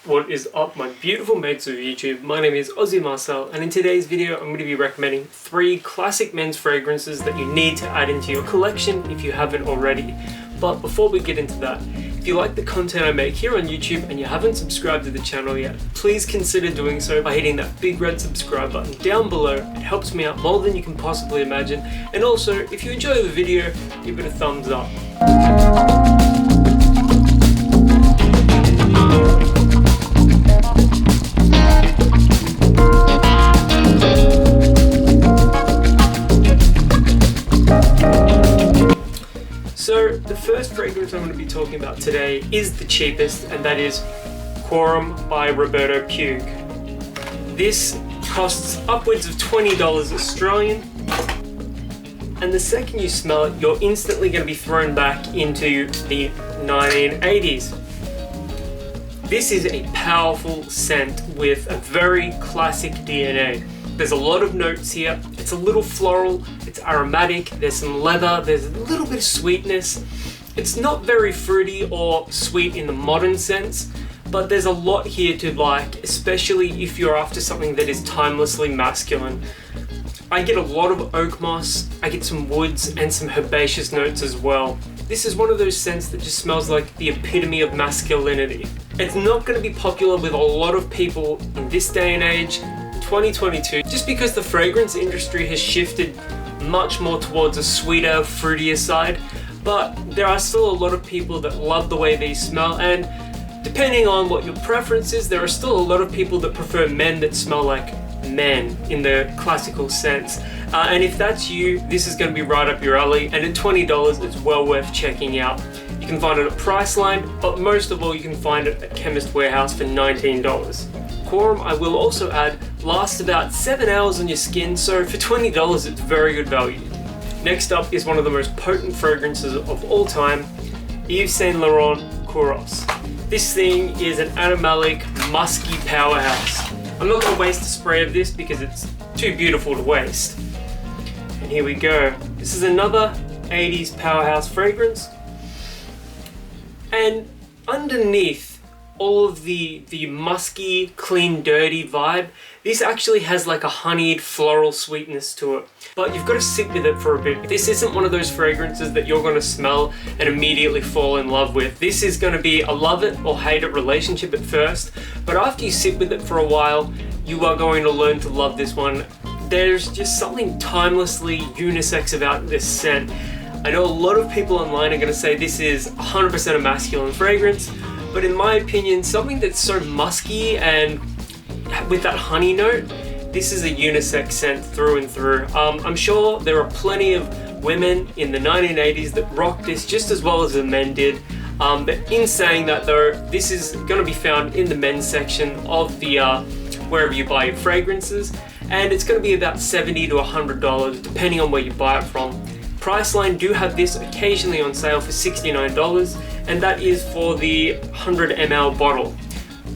What is up, my beautiful mates of YouTube? My name is Aussie Marcel, and in today's video I'm going to be recommending 3 classic men's fragrances that you need to add into your collection if you haven't already. But before we get into that, if you like the content I make here on YouTube and you haven't subscribed to the channel yet, please consider doing so by hitting that big red subscribe button down below. It helps me out more than you can possibly imagine. And also, if you enjoy the video, give it a thumbs up. So the first fragrance I'm going to be talking about today is the cheapest, and that is Quorum by Roberto Puig. This costs upwards of $20 Australian, and the second you smell it, you're instantly going to be thrown back into the 1980s. This is a powerful scent with a very classic DNA. There's a lot of notes here. It's a little floral, it's aromatic, there's some leather, there's a little bit of sweetness. It's not very fruity or sweet in the modern sense, but there's a lot here to like, especially if you're after something that is timelessly masculine. I get a lot of oak moss, I get some woods and some herbaceous notes as well. This is one of those scents that just smells like the epitome of masculinity. It's not going to be popular with a lot of people in this day and age, 2022, just because the fragrance industry has shifted much more towards a sweeter, fruitier side, but there are still a lot of people that love the way these smell, and depending on what your preference is, there are still a lot of people that prefer men that smell like men in the classical sense. And if that's you, this is going to be right up your alley, and at $20 it's well worth checking out. You can find it at Priceline, but most of all you can find it at Chemist Warehouse for $19. Quorum, I will also add, lasts about 7 hours on your skin, so for $20 it's very good value. Next up is one of the most potent fragrances of all time, Yves Saint Laurent Kouros. This thing is an animalic, musky powerhouse. I'm not going to waste a spray of this because it's too beautiful to waste. And here we go. This is another 80s powerhouse fragrance. And underneath all of the musky, clean, dirty vibe, this actually has like a honeyed floral sweetness to it. But you've got to sit with it for a bit. This isn't one of those fragrances that you're going to smell and immediately fall in love with. This is going to be a love it or hate it relationship at first, but after you sit with it for a while, you are going to learn to love this one. There's just something timelessly unisex about this scent. I know a lot of people online are going to say this is 100% a masculine fragrance, but in my opinion, something that's so musky and with that honey note, this is a unisex scent through and through. I'm sure there are plenty of women in the 1980s that rocked this just as well as the men did. But in saying that though, this is going to be found in the men's section of the wherever you buy your fragrances, and it's going to be about $70 to $100 depending on where you buy it from. Priceline do have this occasionally on sale for $69, and that is for the 100 ml bottle.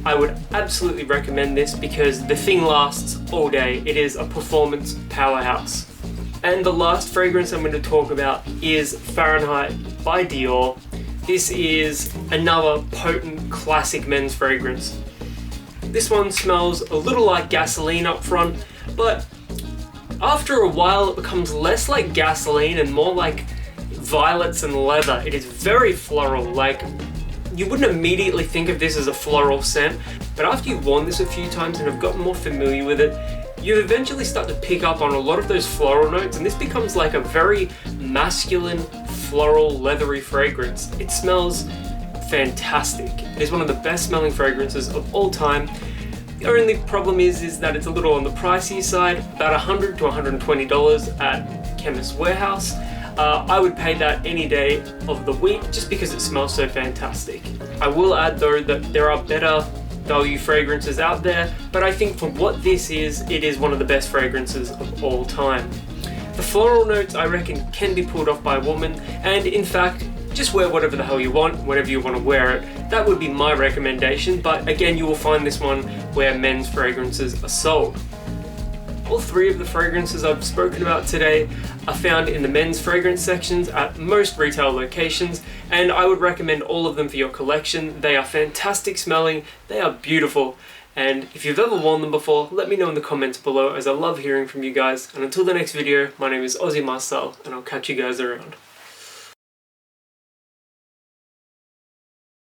I would absolutely recommend this because the thing lasts all day. It is a performance powerhouse. And the last fragrance I'm going to talk about is Fahrenheit by Dior. This is another potent classic men's fragrance. This one smells a little like gasoline up front, but after a while it becomes less like gasoline and more like violets and leather. It is very floral. Like, you wouldn't immediately think of this as a floral scent, but after you've worn this a few times and have gotten more familiar with it, you eventually start to pick up on a lot of those floral notes, and this becomes like a very masculine, floral, leathery fragrance. It smells fantastic. It is one of the best smelling fragrances of all time. The only problem is that it's a little on the pricey side, about $100 to $120 at Chemist Warehouse. I would pay that any day of the week just because it smells so fantastic. I will add though that there are better value fragrances out there, but I think for what this is, it is one of the best fragrances of all time. The floral notes I reckon can be pulled off by a woman, and in fact, just wear whatever the hell you want, whenever you want to wear it. That would be my recommendation, but again, you will find this one where men's fragrances are sold. All three of the fragrances I've spoken about today are found in the men's fragrance sections at most retail locations, and I would recommend all of them for your collection. They are fantastic smelling, they are beautiful, and if you've ever worn them before, let me know in the comments below, as I love hearing from you guys. And until the next video, my name is Aussie Marcel, and I'll catch you guys around.